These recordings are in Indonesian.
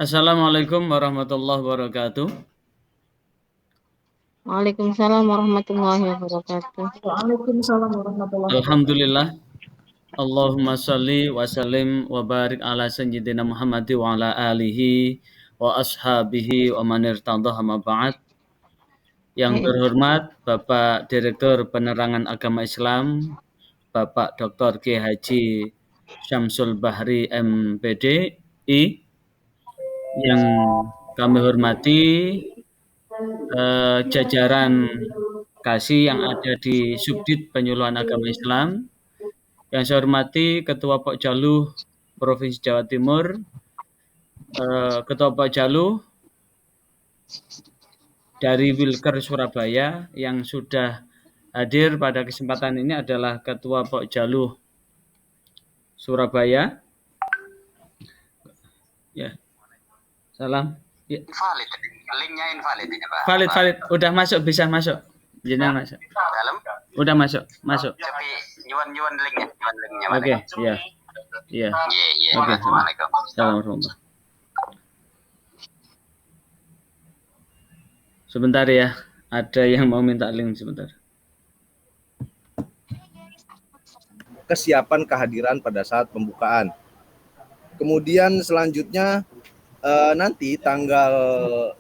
Assalamualaikum warahmatullahi wabarakatuh. Waalaikumsalam warahmatullahi wabarakatuh. Waalaikumsalam warahmatullahi wabarakatuh. Alhamdulillah. Allahumma sholli wa sallim wa barik ala sayyidina Muhammad wa ala alihi wa ashabihi wa man irtadah ma ba'd. Yang terhormat Bapak Direktur Penerangan Agama Islam, Bapak Dr. K. Haji Syamsul Bahri MPDI, yang kami hormati jajaran kasih yang ada di Subdit Penyuluhan Agama Islam. Yang saya hormati Ketua Pokjaluh Provinsi Jawa Timur, Ketua Pokjaluh dari Wilker Surabaya. Yang sudah hadir pada kesempatan ini adalah Ketua Pokjaluh Surabaya. Ya, salam. Ya. Invalid, linknya invalid ini Pak. Valid, udah masuk, bisa masuk. Jenengan masuk. Dalam? Udah masuk. Tapi nyuan linknya, Oke, iya. Iya. Iya. Oke. Assalamualaikum. Assalamualaikum. Sebentar ya, ada yang mau minta link sebentar. Kesiapan kehadiran pada saat pembukaan. Kemudian selanjutnya nanti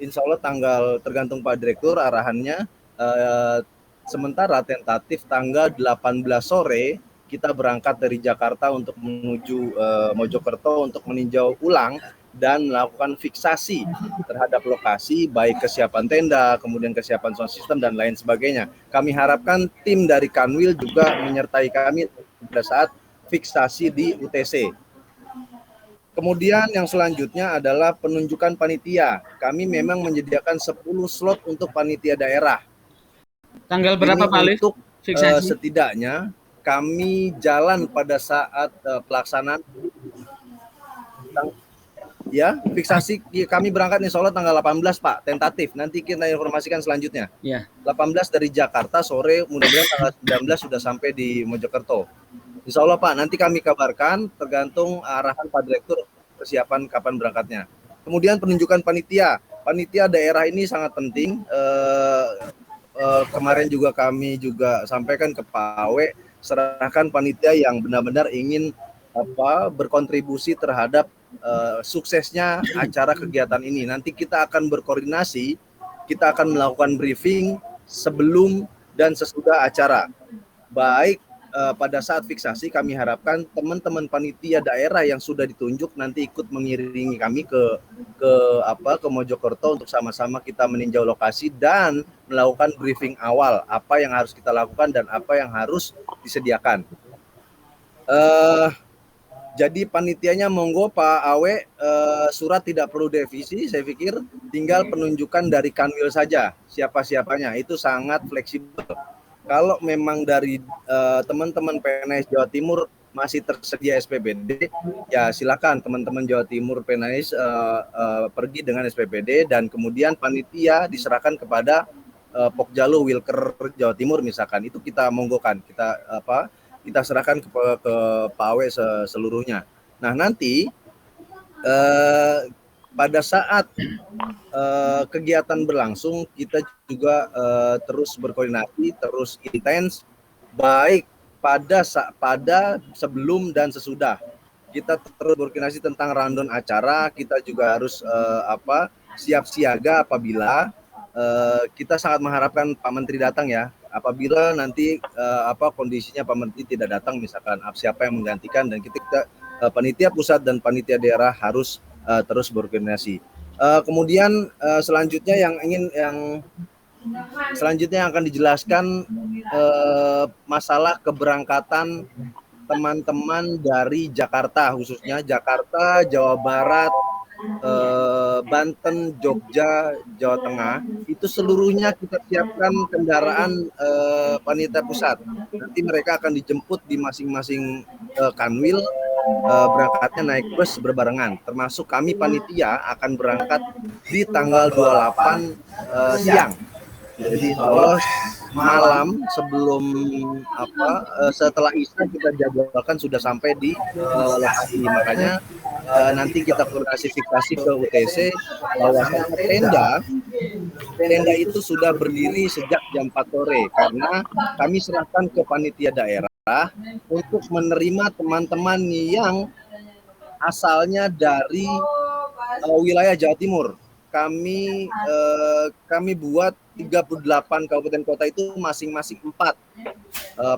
insya Allah tanggal tergantung Pak Direktur arahannya, sementara tentatif tanggal 18 sore kita berangkat dari Jakarta untuk menuju Mojokerto untuk meninjau ulang dan melakukan fiksasi terhadap lokasi, baik kesiapan tenda, kemudian kesiapan sound system dan lain sebagainya. Kami harapkan tim dari Kanwil juga menyertai kami pada saat fiksasi di UTC. Kemudian yang selanjutnya adalah penunjukan panitia. Kami memang menyediakan 10 slot untuk panitia daerah. Tanggal berapa Pak Alif? Untuk setidaknya kami jalan pada saat pelaksanaan. Ya, fiksasi kami berangkat insya Allah tanggal 18 Pak, tentatif. Nanti kita informasikan selanjutnya. Ya. 18 dari Jakarta sore, mudah-mudahan tanggal 19 sudah sampai di Mojokerto. Insya Allah Pak, nanti kami kabarkan tergantung arahan Pak Direktur persiapan kapan berangkatnya. Kemudian penunjukan panitia. Panitia daerah ini sangat penting. Kemarin juga kami juga sampaikan ke Pak Awe, serahkan panitia yang benar-benar ingin berkontribusi terhadap suksesnya acara kegiatan ini. Nanti kita akan berkoordinasi, kita akan melakukan briefing sebelum dan sesudah acara. Baik pada saat fiksasi kami harapkan teman-teman panitia daerah yang sudah ditunjuk nanti ikut mengiringi kami ke Mojokerto untuk sama-sama kita meninjau lokasi dan melakukan briefing awal apa yang harus kita lakukan dan apa yang harus disediakan. Jadi panitianya monggo Pak Awe, surat tidak perlu direvisi, saya pikir tinggal penunjukan dari Kanwil saja, siapa-siapanya, itu sangat fleksibel. Kalau memang dari teman-teman PNS Jawa Timur masih tersedia SPBD, ya silakan teman-teman Jawa Timur PNS pergi dengan SPBD dan kemudian panitia diserahkan kepada Pokjaluh Wilker Jawa Timur misalkan, itu kita monggokan, kita serahkan ke Pak Awe seluruhnya. Nah nanti pada saat kegiatan berlangsung kita juga terus berkoordinasi, terus intens, baik pada sebelum dan sesudah. Kita terus berkoordinasi tentang rundown acara, kita juga harus siap siaga apabila kita sangat mengharapkan Pak Menteri datang ya. Apabila nanti kondisinya Pak Menteri tidak datang, misalkan siapa yang menggantikan, dan kita panitia pusat dan panitia daerah harus terus berkoordinasi. Kemudian selanjutnya yang akan dijelaskan masalah keberangkatan teman-teman dari Jakarta, khususnya Jakarta, Jawa Barat, Banten, Jogja, Jawa Tengah, itu seluruhnya kita siapkan kendaraan panitia pusat. Nanti mereka akan dijemput di masing-masing Kanwil, berangkatnya naik bus berbarengan. Termasuk kami panitia akan berangkat di tanggal 28 siang. Jadi insya Allah malam sebelum setelah Isya kita jadwalkan sudah sampai di lokasi. Makanya nanti kita klasifikasi ke UTC bahwa tenda itu sudah berdiri sejak jam 4 sore karena kami serahkan ke panitia daerah untuk menerima teman-teman yang asalnya dari wilayah Jawa Timur. Kami buat 38 kabupaten kota itu masing-masing 4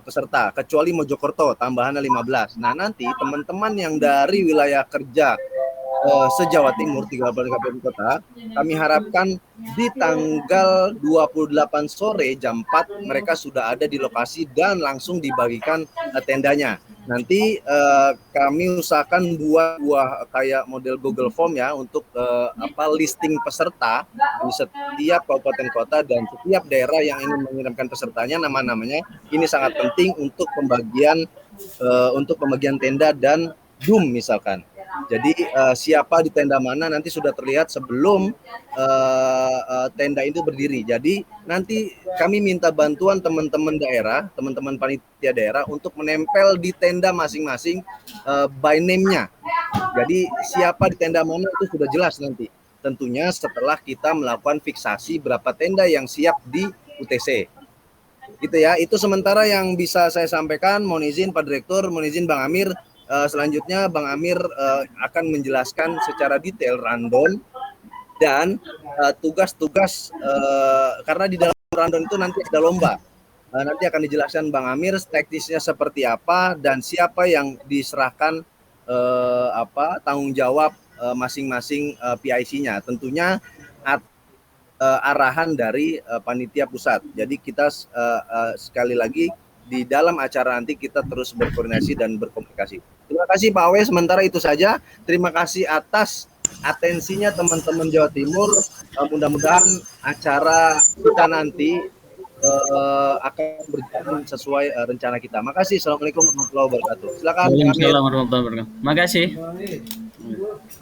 peserta, kecuali Mojokerto tambahannya 15. Nah, nanti teman-teman yang dari wilayah kerja se-Jawa Timur 38 kabupaten kota, kami harapkan di tanggal 28 sore jam 4 mereka sudah ada di lokasi dan langsung dibagikan tendanya. Nanti kami usahakan buat kayak model Google Form ya untuk listing peserta di setiap kabupaten kota dan setiap daerah yang ingin mengirimkan pesertanya nama-namanya. Ini sangat penting untuk pembagian tenda dan Zoom misalkan. Jadi siapa di tenda mana nanti sudah terlihat sebelum tenda itu berdiri. Jadi nanti kami minta bantuan teman-teman daerah, teman-teman panitia daerah untuk menempel di tenda masing-masing by name-nya. Jadi siapa di tenda mana itu sudah jelas nanti. Tentunya setelah kita melakukan fiksasi berapa tenda yang siap di UTC. Gitu ya. Itu sementara yang bisa saya sampaikan. Mohon izin Pak Direktur, mohon izin Bang Amir. Selanjutnya Bang Amir akan menjelaskan secara detail rundown dan tugas-tugas karena di dalam rundown itu nanti ada lomba. Nanti akan dijelaskan Bang Amir teknisnya seperti apa dan siapa yang diserahkan tanggung jawab masing-masing PIC-nya. Tentunya arahan dari panitia pusat. Jadi kita sekali lagi di dalam acara nanti kita terus berkoordinasi dan berkomunikasi. Terima kasih Pak Awe, sementara itu saja. Terima kasih atas atensinya teman-teman Jawa Timur. Mudah-mudahan acara kita nanti akan berjalan sesuai rencana kita. Makasih. Assalamualaikum warahmatullahi wabarakatuh. Silakan. Waalaikumsalam warahmatullahi wabarakatuh. Makasih.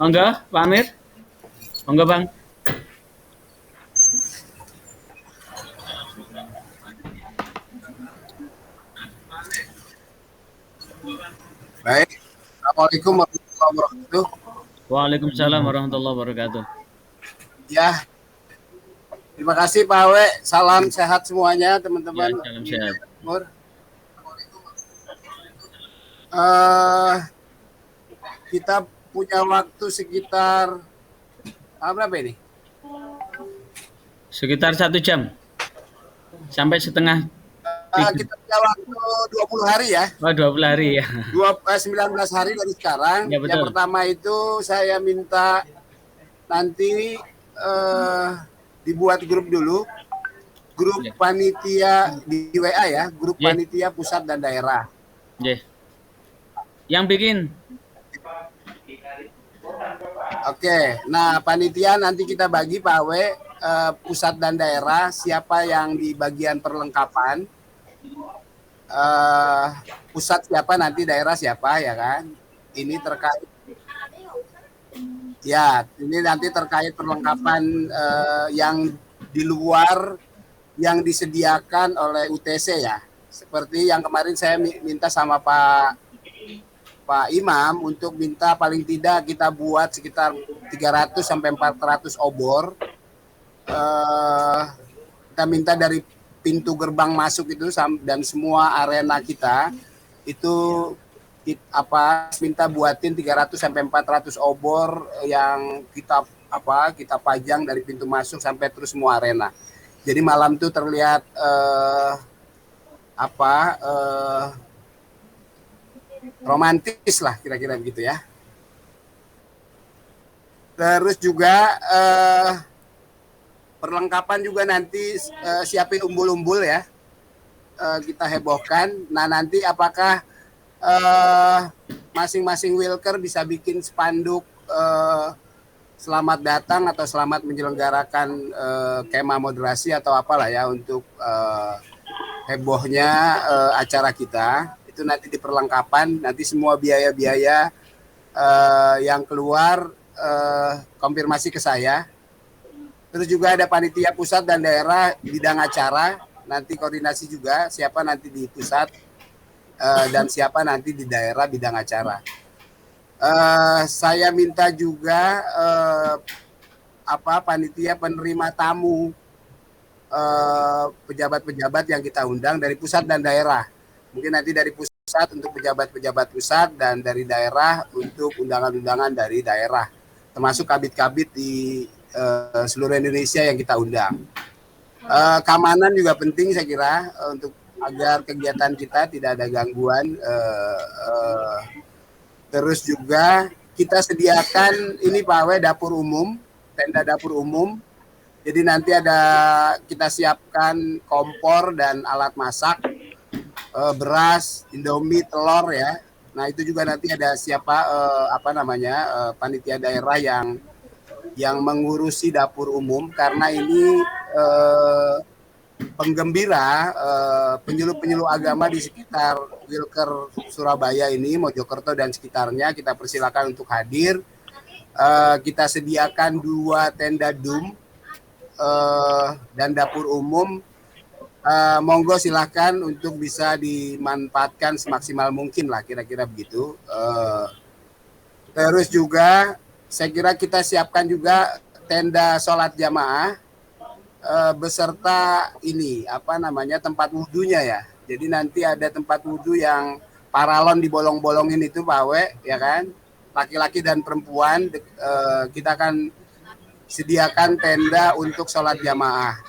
Monggo Pak Amir. Monggo Bang. Baik, Assalamualaikum warahmatullahi wabarakatuh. Waalaikumsalam warahmatullahi wabarakatuh. Ya, terima kasih Pak Awe. Salam sehat semuanya teman-teman. Ya, salam sehat. Kita punya waktu sekitar berapa ini? Sekitar 1 jam sampai setengah. Kita punya waktu 20 hari ya. 20 hari ya. 19 hari dari sekarang. Ya, betul. Yang pertama itu saya minta nanti dibuat grup dulu. Grup panitia di WA ya. Grup panitia pusat dan daerah. Yang bikin. Oke. Nah panitia nanti kita bagi Pak Awe. Pusat dan daerah. Siapa yang di bagian perlengkapan. Pusat siapa nanti daerah siapa ya kan ini terkait ini nanti terkait perlengkapan yang di luar yang disediakan oleh UTC ya seperti yang kemarin saya minta sama Pak Imam untuk minta paling tidak kita buat sekitar 300 sampai 400 obor kita minta dari pintu gerbang masuk itu dan semua arena kita itu minta buatin 300 sampai 400 obor yang kita pajang dari pintu masuk sampai terus semua arena. Jadi malam itu terlihat romantis lah kira-kira begitu ya. Terus juga perlengkapan juga nanti siapin umbul-umbul ya, kita hebohkan. Nah nanti apakah masing-masing wilker bisa bikin spanduk selamat datang atau selamat menyelenggarakan kemah moderasi atau apalah ya untuk hebohnya acara kita. Itu nanti di perlengkapan, nanti semua biaya-biaya yang keluar konfirmasi ke saya. Terus juga ada panitia pusat dan daerah bidang acara. nanti koordinasi juga siapa nanti di pusat dan siapa nanti di daerah bidang acara. Saya minta juga panitia penerima tamu pejabat-pejabat yang kita undang dari pusat dan daerah. Mungkin nanti dari pusat untuk pejabat-pejabat pusat dan dari daerah untuk undangan-undangan dari daerah, termasuk kabit-kabit di seluruh Indonesia yang kita undang. Keamanan juga penting saya kira untuk agar kegiatan kita tidak ada gangguan. Terus juga kita sediakan ini Pak Awe, dapur umum, tenda dapur umum. Jadi nanti kita siapkan kompor dan alat masak, beras, Indomie, telur ya. Nah itu juga nanti ada siapa panitia daerah yang mengurusi dapur umum, karena ini penggembira penyuluh-penyuluh agama di sekitar Wilker Surabaya ini, Mojokerto dan sekitarnya, kita persilakan untuk hadir. Kita sediakan 2 tenda dum dan dapur umum. Monggo silahkan untuk bisa dimanfaatkan semaksimal mungkin lah, kira-kira begitu. Terus juga saya kira kita siapkan juga tenda sholat jamaah beserta ini tempat wudhunya ya. Jadi nanti ada tempat wudhu yang paralon dibolong-bolongin itu Pak Awe, ya kan, laki-laki dan perempuan. Kita akan sediakan tenda untuk sholat jamaah.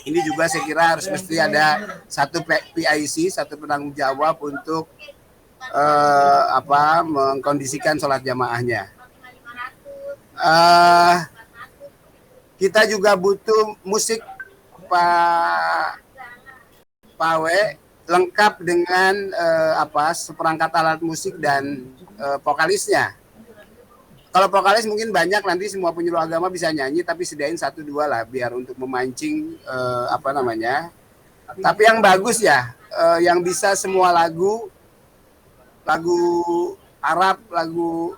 Ini juga saya kira harus mesti ada satu PIC, satu penanggung jawab untuk mengkondisikan sholat jamaahnya. Kita juga butuh musik Pak Awe, lengkap dengan seperangkat alat musik dan vokalisnya. Kalau vokalis mungkin banyak, nanti semua penyuluh agama bisa nyanyi, tapi sediain 1-2 lah biar untuk memancing Tapi yang bagus ya, yang bisa semua lagu Arab, lagu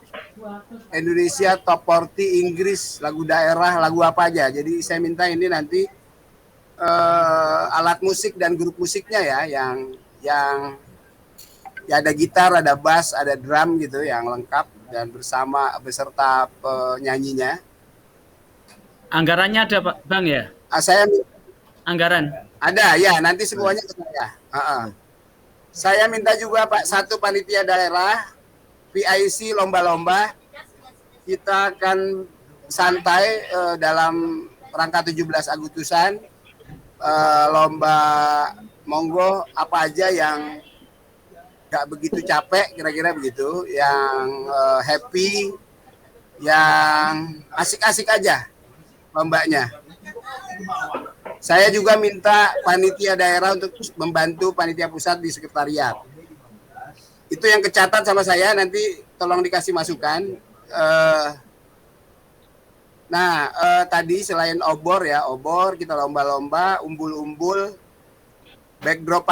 Indonesia, top 40, Inggris, lagu daerah, lagu apa aja. Jadi saya minta ini nanti alat musik dan grup musiknya ya, yang ya ada gitar, ada bass, ada drum gitu yang lengkap dan beserta penyanyinya. Anggarannya ada Pak Bang ya? Saya Anggaran ada ya, nanti semuanya ke saya. Saya minta juga Pak, 1 panitia daerah PIC lomba-lomba. Kita akan santai dalam rangka 17 Agustusan. Lomba monggo apa aja yang gak begitu capek, kira-kira begitu, yang happy, yang asik-asik aja lombanya. Saya juga minta panitia daerah untuk membantu panitia pusat di sekretariat. Itu yang kecatat sama saya, nanti tolong dikasih masukan. Tadi selain obor kita lomba-lomba, umbul-umbul, backdrop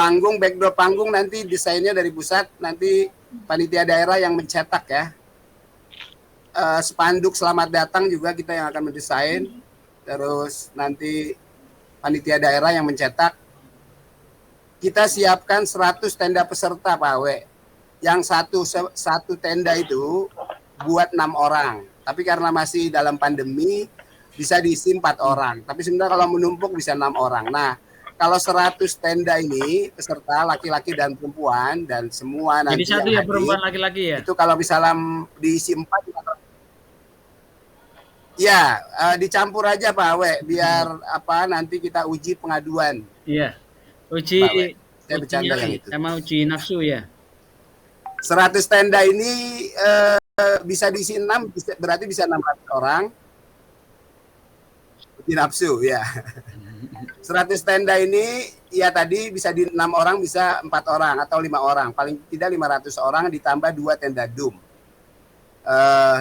panggung nanti desainnya dari pusat, nanti panitia daerah yang mencetak ya. Spanduk selamat datang juga kita yang akan mendesain, terus nanti panitia daerah yang mencetak. Kita siapkan 100 tenda peserta Pak Awe, yang satu tenda itu buat 6 orang. Tapi karena masih dalam pandemi bisa diisi 4 orang. Tapi sebenarnya kalau menumpuk bisa 6 orang. Nah, kalau 100 tenda ini peserta laki-laki dan perempuan dan semua nanti. Jadi 1 ya perempuan laki-laki ya? Itu kalau misalnya diisi 4 ya dicampur aja Pak Awe biar nanti kita uji pengaduan. Iya. Uji itu. Sama uji nafsu ya. 100 tenda ini bisa diisi 6, berarti bisa 600 orang. Uji nafsu ya. 100 tenda ini ya tadi bisa di 6 orang, bisa 4 orang atau 5 orang. Paling tidak 500 orang ditambah 2 tenda dum.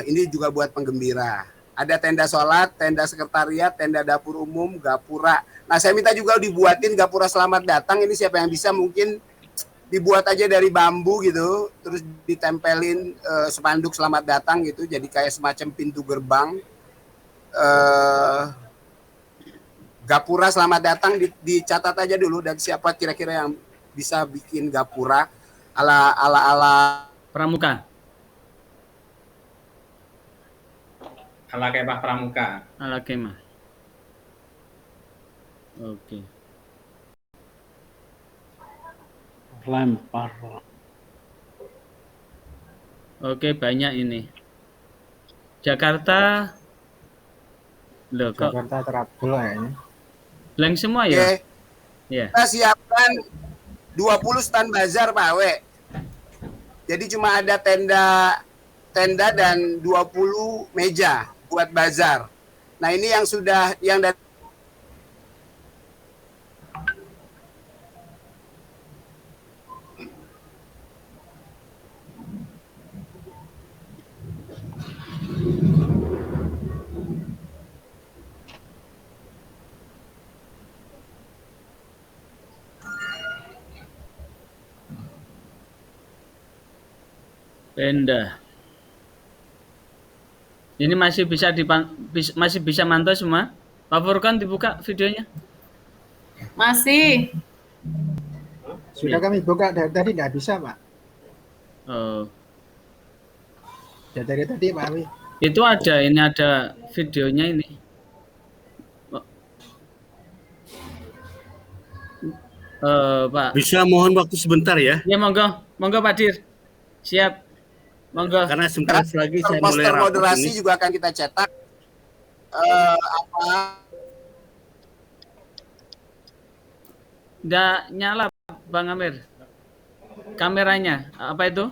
Ini juga buat penggembira. Ada tenda sholat, tenda sekretariat, tenda dapur umum, gapura. Nah saya minta juga dibuatin gapura selamat datang. Ini siapa yang bisa mungkin dibuat aja dari bambu gitu, terus ditempelin spanduk selamat datang gitu, jadi kayak semacam pintu gerbang. Gapura selamat datang dicatat aja dulu, dan siapa kira-kira yang bisa bikin gapura ala Pramuka. Ala kemah pramuka. Ala kemah. Oke. Lempar. Oke, banyak ini. Jakarta. Loh, kok Jakarta terabul kayaknya. blank semua Oke. ya? Ya. Kita siapkan 20 stand bazar Pak Awe. Jadi cuma ada tenda dan 20 meja buat bazar. Nah, ini yang sudah yang dari Tenda. Ini masih bisa mantau semua? Pak Furkan dibuka videonya? Masih. Sudah kami buka dari tadi nggak bisa, Pak. Oh. Ya, dari tadi Pak Awi. Itu ada videonya ini. Pak. Bisa mohon waktu sebentar ya? Ya, monggo Pak Dir. Siap. Monggo. Karena sebentar lagi saya mulai poster rapat moderasi ini. juga akan kita cetak. Nggak nyala Bang Amir. Kameranya apa itu?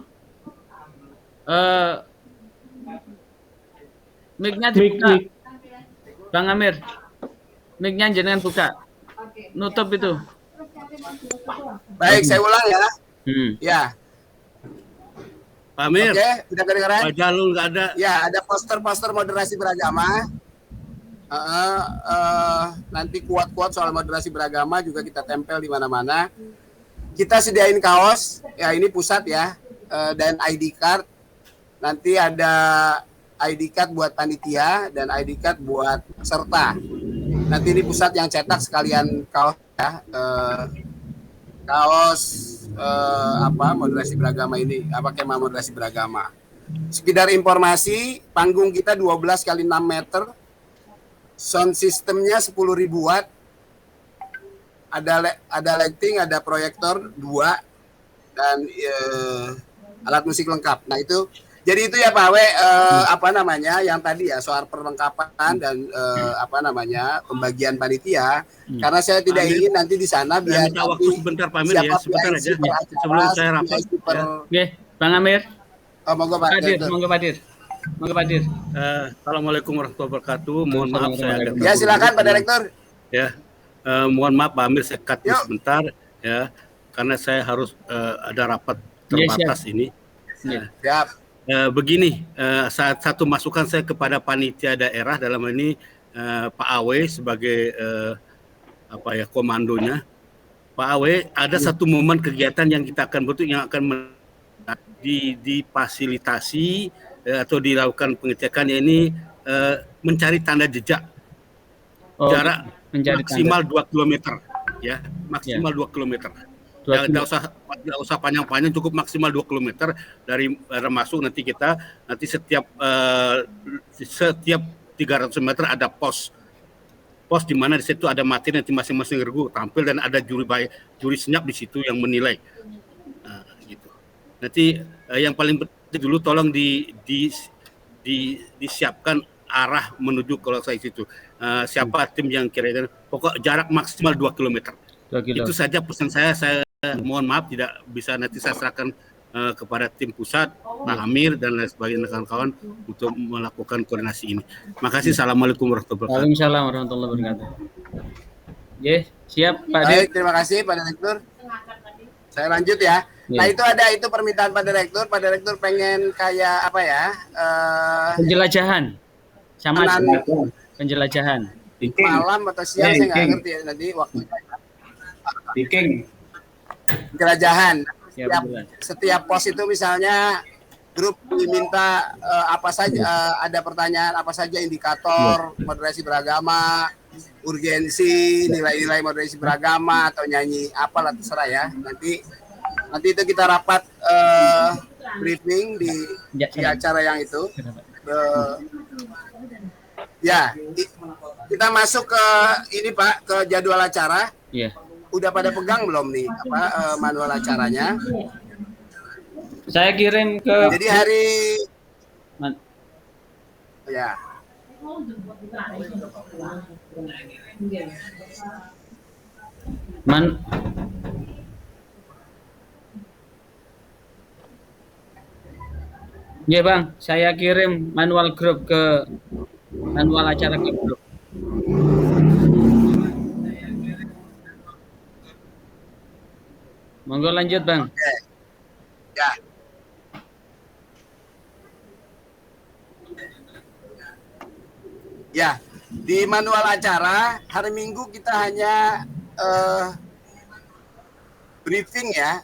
Mic-nya dibuka. Bang Amir. Mic-nya jangan buka. Nutup itu. Baik, saya ulang ya. Ya. Pak Amir. Oke, udah kedengaran? Pak Jalul nggak ada. Ya, ada poster-poster moderasi beragama. Nanti kuat-kuat soal moderasi beragama juga kita tempel di mana-mana. Kita sediain kaos, ya ini pusat ya, dan ID card. Nanti ada ID card buat panitia dan ID card buat peserta. Nanti ini pusat yang cetak sekalian kaos ya, kaos moderasi beragama ini, kemah moderasi beragama. Sekedar informasi, panggung kita 12 kali 6 meter. Sound systemnya 10.000 watt. Ada lighting, ada proyektor 2 dan alat musik lengkap. Nah, itu jadi itu ya Pak Awe, yang tadi ya soal perlengkapan dan pembagian panitia. Karena saya tidak ingin nanti di sana biar minta waktu sebentar Pak Amir ya, sebentar aja sebelum saya rapat. Oke, Bang Amir. Monggo Pak Dir. Monggo Pak Dir. Assalamualaikum warahmatullahi wabarakatuh. Mohon maaf saya agak ya, silakan Pak Direktur. Ya, mohon maaf Pak Amir, saya cut sebentar ya, karena saya harus ada rapat terbatas ini. Siap. Begini, satu masukan saya kepada panitia daerah dalam ini Pak Awe sebagai komandonya. Pak Awe, ada satu momen kegiatan yang kita akan bentuk yang akan difasilitasi atau dilakukan pengecekan, ini mencari tanda jejak jarak maksimal 2 km ya, maksimal 2 km. Nggak usah panjang-panjang, cukup maksimal 2 km dari masuk. Nanti setiap 300 meter ada pos di mana di situ ada materi, nanti masing-masing regu tampil dan ada juri senyap di situ yang menilai. Gitu. Nanti yang paling penting dulu tolong disiapkan arah menuju ke lokasi situ. Siapa tim yang kira-kira pokok jarak maksimal 2 km. Itu saja pesan saya mohon maaf tidak bisa, nanti saya serahkan kepada tim pusat, Pak Amir dan lain sebagainya kawan-kawan untuk melakukan koordinasi ini. Makasih. Assalamualaikum warahmatullahi wabarakatuh. Waalaikumsalam warahmatullahi wabarakatuh. Siap Pak Dir. Baik, terima kasih Pak Direktur. Saya lanjut ya. Nah, itu permintaan Pak Direktur. Pak Direktur pengen kayak apa ya? Penjelajahan. Sama penjelajahan. Malam atau siang saya nggak ngerti ya, nanti waktu. Penjelajahan. Setiap pos itu misalnya grup diminta apa saja, ada pertanyaan apa saja indikator moderasi beragama, urgensi, nilai-nilai moderasi beragama, atau nyanyi apalah terserah ya. Nanti itu kita rapat briefing di acara yang itu. Ya, kita masuk ke ini Pak, ke jadwal acara. Iya. Udah pada pegang belum nih manual acaranya? Saya kirim ke. Jadi hari ya. Ya Bang, saya kirim manual grup ke manual acara ke grup. Monggo lanjut Bang. Oke. Ya. Ya, di manual acara hari Minggu kita hanya briefing ya.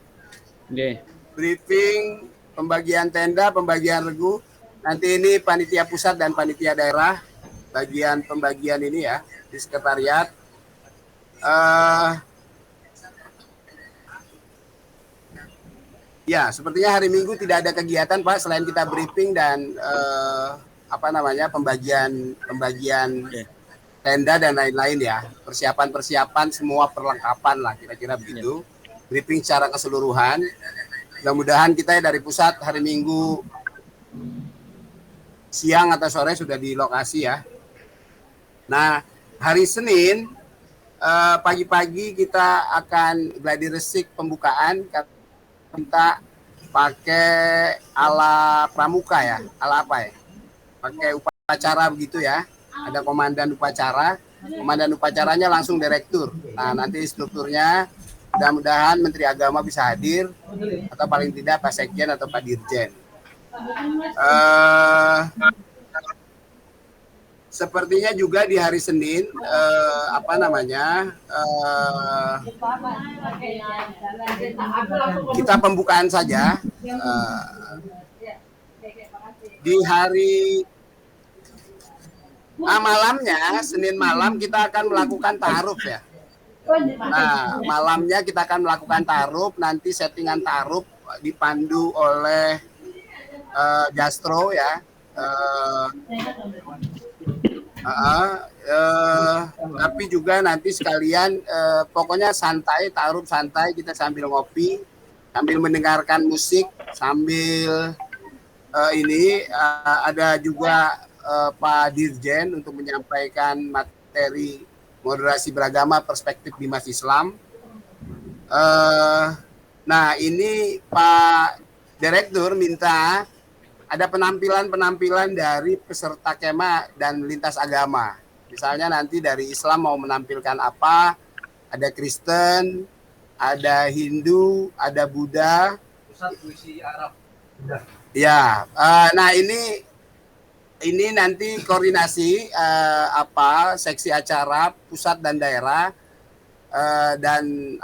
Okay. Briefing, pembagian tenda, pembagian regu. Nanti ini panitia pusat dan panitia daerah, bagian pembagian ini ya di sekretariat. Ya, sepertinya hari Minggu tidak ada kegiatan Pak selain kita briefing dan pembagian tenda dan lain-lain ya. Persiapan semua perlengkapan lah kira-kira begitu. Briefing secara keseluruhan. Mudah-mudahan kita dari pusat hari Minggu siang atau sore sudah di lokasi ya. Nah, hari Senin pagi-pagi kita akan gladi resik pembukaan. Kita pakai ala pramuka ya, ala apa ya? Pakai upacara begitu ya. Ada komandan upacara. Komandan upacaranya langsung direktur. Nah, nanti strukturnya mudah-mudahan Menteri Agama bisa hadir atau paling tidak Pak Sekjen atau Pak Dirjen. Sepertinya juga di hari Senin kita pembukaan saja. Di hari malamnya, Senin malam kita akan melakukan ta'aruf ya. Nah, malamnya kita akan melakukan ta'aruf, nanti settingan ta'aruf dipandu oleh Jastro ya. Tapi juga nanti sekalian pokoknya santai, ta'aruf santai, kita sambil ngopi, sambil mendengarkan musik, sambil ada juga Pak Dirjen untuk menyampaikan materi moderasi beragama perspektif Bimas Islam. Nah, ini Pak Direktur minta ada penampilan dari peserta kemah dan lintas agama. Misalnya nanti dari Islam mau menampilkan apa, ada Kristen, ada Hindu, ada Buddha. Pusat puisi Arab. Ya, nah ini nanti koordinasi seksi acara pusat dan daerah dan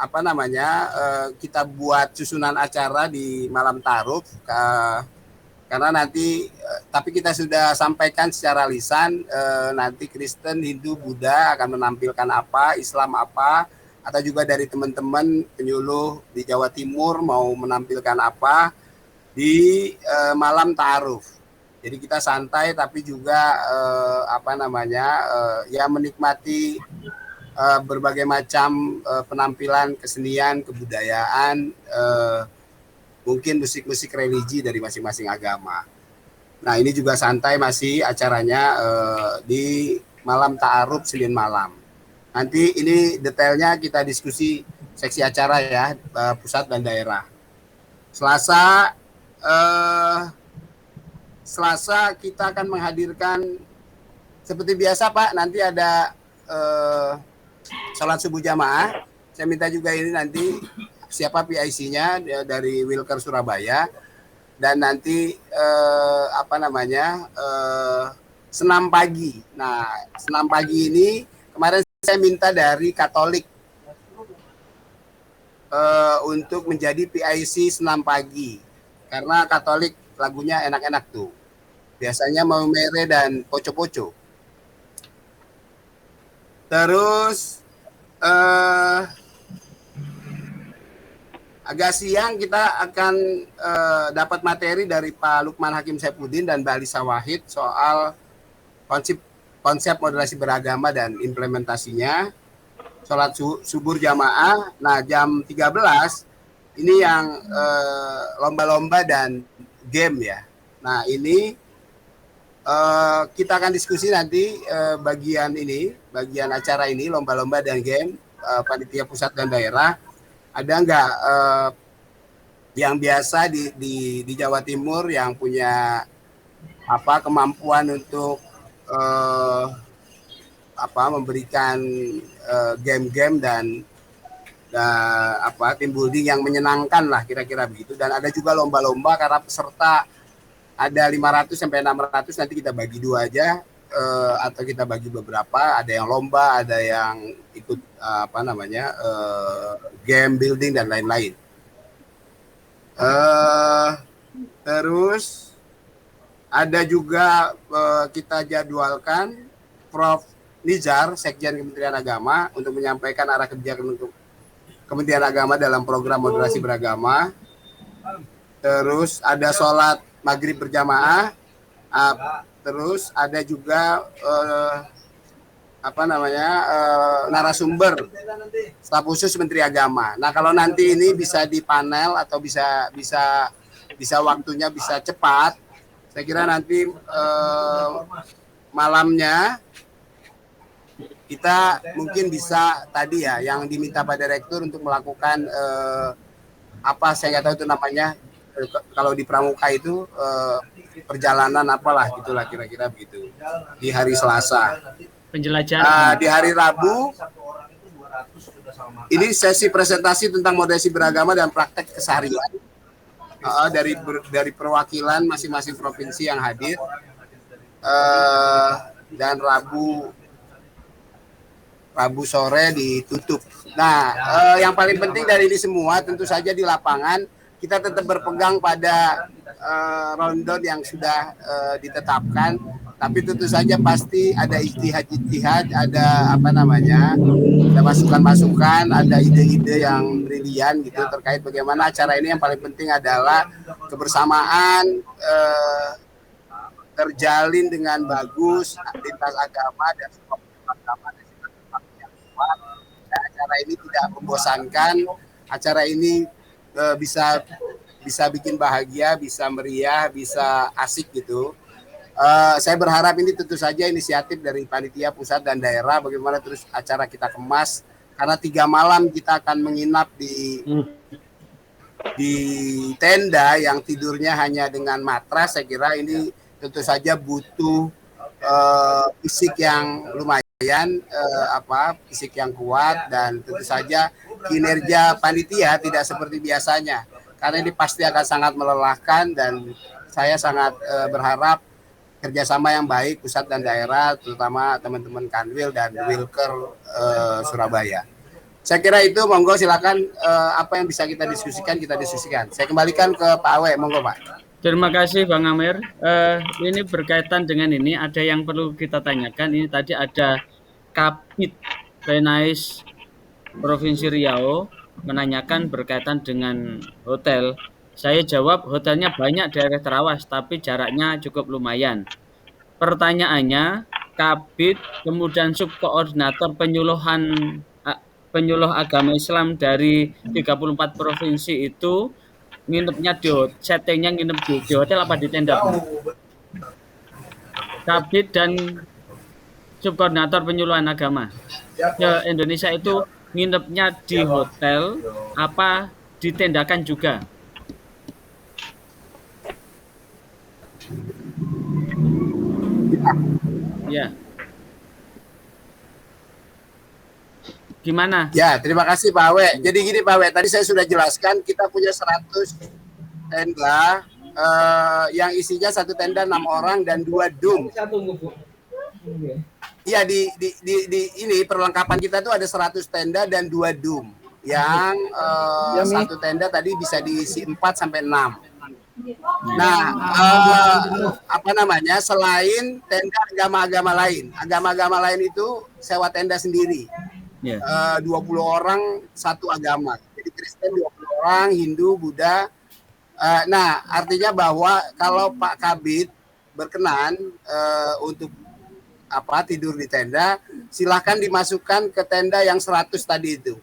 kita buat susunan acara di malam ta'aruf. Karena nanti, tapi kita sudah sampaikan secara lisan, nanti Kristen, Hindu, Buddha akan menampilkan apa, Islam apa, atau juga dari teman-teman penyuluh di Jawa Timur mau menampilkan apa di malam ta'aruf. Jadi kita santai, tapi juga ya menikmati berbagai macam penampilan kesenian, kebudayaan, mungkin musik-musik religi dari masing-masing agama. Nah, ini juga santai masih acaranya di malam ta'aruf Senin malam. Nanti ini detailnya kita diskusi seksi acara ya, pusat dan daerah. Selasa kita akan menghadirkan seperti biasa Pak, nanti ada sholat subuh jamaah. Saya minta juga ini nanti siapa PIC-nya dari Wilker Surabaya, dan nanti senam pagi. Nah, senam pagi ini kemarin saya minta dari Katolik untuk menjadi PIC senam pagi, karena Katolik lagunya enak-enak tuh. Biasanya Mau Mere dan Poco-Poco. Terus agak siang kita akan dapat materi dari Pak Lukman Hakim Saifuddin dan Mbak Alisa Wahid soal konsep moderasi beragama dan implementasinya, sholat subuh jamaah. Nah, jam 13 ini yang lomba-lomba dan game ya. Nah, ini kita akan diskusi nanti bagian acara ini, lomba-lomba dan game, panitia pusat dan daerah. Ada nggak yang biasa di Jawa Timur yang punya kemampuan untuk memberikan game-game dan team building yang menyenangkan lah, kira-kira begitu. Dan ada juga lomba-lomba karena peserta ada 500 sampai 600, nanti kita bagi 2 aja atau kita bagi beberapa, ada yang lomba, ada yang ikut game building dan lain-lain. Terus ada juga kita jadwalkan Prof. Nizar, Sekjen Kementerian Agama, untuk menyampaikan arah kebijakan untuk Kementerian Agama dalam program moderasi beragama. Terus ada sholat maghrib berjamaah. Terus ada juga narasumber staf khusus Menteri Agama. Nah, kalau nanti ini bisa di panel atau bisa waktunya bisa cepat, saya kira nanti malamnya kita mungkin bisa tadi ya yang diminta Pak Direktur untuk melakukan saya nggak tahu itu namanya, kalau di Pramuka itu perjalanan apalah gitulah, kira-kira begitu, di hari Selasa. Penjelajahan. Di hari Rabu ini sesi presentasi tentang moderasi beragama dan praktek keseharian dari perwakilan masing-masing provinsi yang hadir. Dan Rabu sore ditutup. Nah, yang paling penting dari ini semua tentu saja di lapangan kita tetap berpegang pada rundown yang sudah ditetapkan, tapi tentu saja pasti ada ijtihad, ada ada masukan-masukan, ada ide-ide yang brilian gitu terkait bagaimana acara ini. Yang paling penting adalah kebersamaan terjalin dengan bagus, lintas agama dan semua agama dan yang kuat. Dan acara ini tidak membosankan, acara ini bisa bikin bahagia, bisa meriah, bisa asik gitu. Saya berharap ini tentu saja inisiatif dari panitia pusat dan daerah, bagaimana terus acara kita kemas, karena 3 malam kita akan menginap di tenda yang tidurnya hanya dengan matras. Saya kira ini tentu saja butuh fisik yang lumayan, fisik yang kuat, dan tentu saja kinerja panitia tidak seperti biasanya, karena ini pasti akan sangat melelahkan. Dan saya sangat berharap kerjasama yang baik pusat dan daerah, terutama teman-teman Kanwil dan Wilker Surabaya. Saya kira itu, monggo silakan apa yang bisa kita diskusikan. Saya kembalikan ke Pak Awe, monggo Pak. Terima kasih Bang Amir. Ini berkaitan dengan ini, ada yang perlu kita tanyakan. Ini tadi ada Kapit Penais Provinsi Riau menanyakan berkaitan dengan hotel. Saya jawab, hotelnya banyak daerah terawas, tapi jaraknya cukup lumayan. Pertanyaannya, Kabid, kemudian subkoordinator penyuluh agama Islam dari 34 provinsi itu nginepnya settingnya nginep di hotel apa di tenda? Kabid dan subkoordinator penyuluhan agama Indonesia itu nginepnya di hotel apa ditendakan juga? Ya. Gimana? Ya, terima kasih Pak Awe. Jadi gini Pak Awe, tadi saya sudah jelaskan kita punya 100 tenda yang isinya 1 tenda 6 orang dan 2 dum. Iya, di ini perlengkapan kita tuh ada 100 tenda dan 2 dum. Yang 1 tenda tadi bisa diisi 4 sampai 6. Nah, apa namanya? Selain tenda agama-agama lain itu sewa tenda sendiri. 20 orang satu agama. Jadi Kristen 20 orang, Hindu, Buddha. Nah, artinya bahwa kalau Pak Kabid berkenan untuk tidur di tenda, silahkan dimasukkan ke tenda yang 100 tadi itu.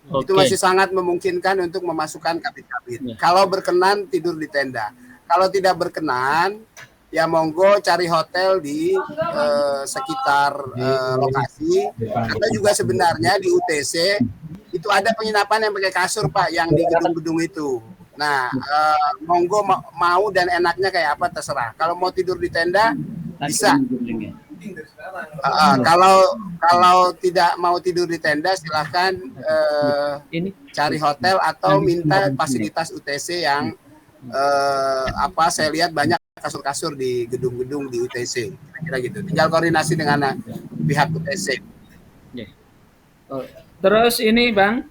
Itu masih sangat memungkinkan untuk memasukkan kabit-kabit. Kalau berkenan tidur di tenda. Kalau tidak berkenan, ya monggo cari hotel di sekitar lokasi. Atau juga sebenarnya di UTC itu ada penginapan yang pakai kasur Pak, yang di gedung-gedung itu. Nah, monggo mau dan enaknya kayak apa terserah. Kalau mau tidur di tenda bisa. Kalau tidak mau tidur di tenda, silahkan cari hotel atau minta fasilitas UTC yang saya lihat banyak kasur-kasur di gedung-gedung di UTC, kira gitu. Tinggal koordinasi dengan pihak UTC. Terus ini Bang,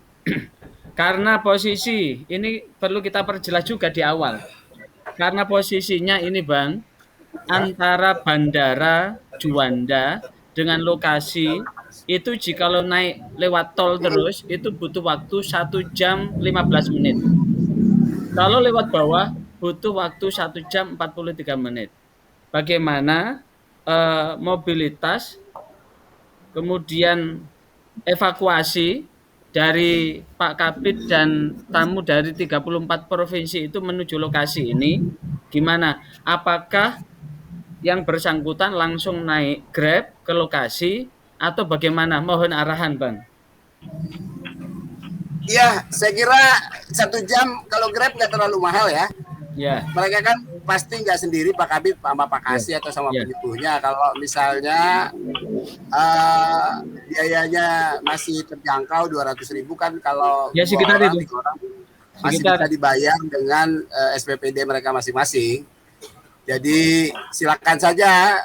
karena posisi ini perlu kita perjelas juga di awal. Karena posisinya ini Bang, antara Bandara Juanda dengan lokasi itu jikalau naik lewat tol terus itu butuh waktu 1 jam 15 menit. Kalau lewat bawah butuh waktu 1 jam 43 menit. Bagaimana mobilitas, kemudian evakuasi dari Pak Kabid dan tamu dari 34 provinsi itu menuju lokasi ini gimana? Apakah yang bersangkutan langsung naik Grab ke lokasi atau bagaimana? Mohon arahan Bang. Iya, saya kira 1 jam kalau Grab nggak terlalu mahal ya. Mereka kan pasti nggak sendiri Pak Kabid sama Pak Kasih atau sama penyepuhnya. Kalau misalnya biayanya masih terjangkau 200.000 kan, kalau sekitar itu masih bisa dibayar dengan SPPD mereka masing-masing. Jadi silakan saja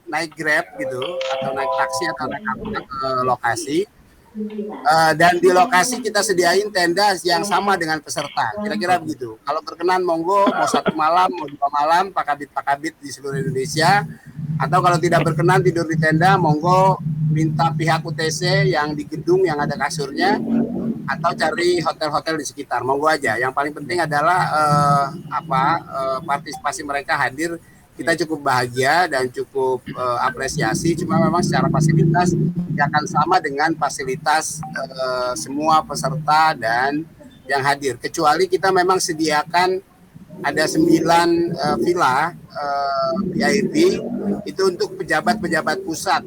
naik Grab gitu atau naik taksi atau naik angkot ke lokasi. Dan di lokasi kita sediain tenda yang sama dengan peserta, kira-kira begitu. Kalau berkenan monggo, mau 1 malam, mau 2 malam, Pak Kabid di seluruh Indonesia. Atau kalau tidak berkenan tidur di tenda, monggo minta pihak UTC yang di gedung yang ada kasurnya, atau cari hotel-hotel di sekitar. Monggo aja. Yang paling penting adalah partisipasi mereka hadir. Kita cukup bahagia dan cukup apresiasi. Cuma memang secara fasilitas akan sama dengan fasilitas semua peserta dan yang hadir. Kecuali kita memang sediakan ada 9 villa VIP itu untuk pejabat-pejabat pusat.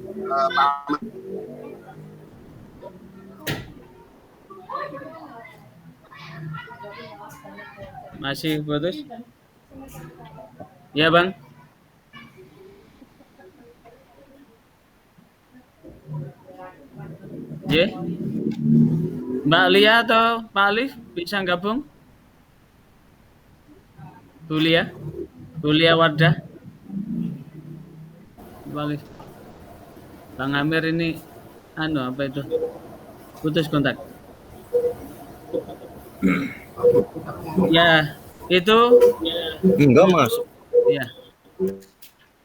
Masih putus? Ya Bang. Mbak Lia atau Pak Alif bisa gabung? Bu Lia Wardah, Pak Alif. Bang Amir ini apa itu? Putus kontak. Ya, itu enggak masuk.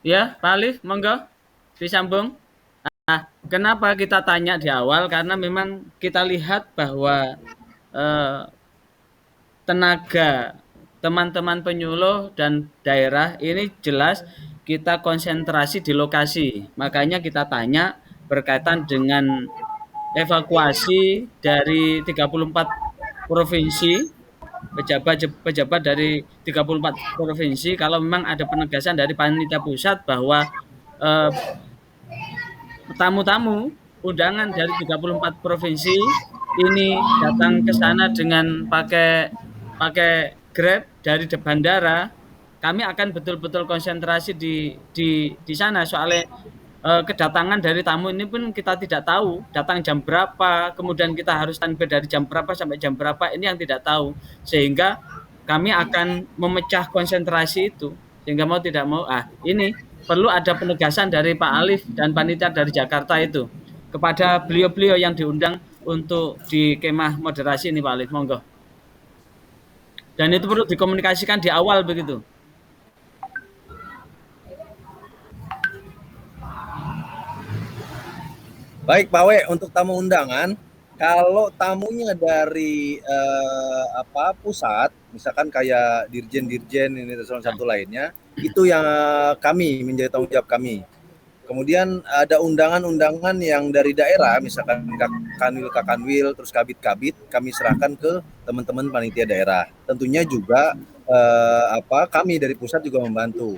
Ya, Pak Alif, monggo disambung. Nah, kenapa kita tanya di awal? Karena memang kita lihat bahwa tenaga teman-teman penyuluh dan daerah ini jelas kita konsentrasi di lokasi. Makanya kita tanya berkaitan dengan evakuasi dari 34 provinsi, pejabat dari 34 provinsi. Kalau memang ada penegasan dari panitia pusat bahwa tamu-tamu undangan dari 34 provinsi ini datang ke sana dengan pakai Grab dari bandara, kami akan betul-betul konsentrasi di sana. Soalnya kedatangan dari tamu ini pun kita tidak tahu datang jam berapa, kemudian kita harus standby dari jam berapa sampai jam berapa, ini yang tidak tahu. Sehingga kami akan memecah konsentrasi itu. Sehingga mau tidak mau, ini perlu ada penegasan dari Pak Alif dan panitia dari Jakarta itu kepada beliau-beliau yang diundang untuk di kemah moderasi ini Pak Alif, monggo. Dan itu perlu dikomunikasikan di awal begitu. Baik Pak We, untuk tamu undangan, kalau tamunya dari pusat, misalkan kayak dirjen-dirjen ini dan satu lainnya, itu yang kami menjadi tanggung jawab kami. Kemudian ada undangan-undangan yang dari daerah, misalkan Kakanwil, terus Kabit-Kabit, kami serahkan ke teman-teman panitia daerah. Tentunya juga kami dari pusat juga membantu.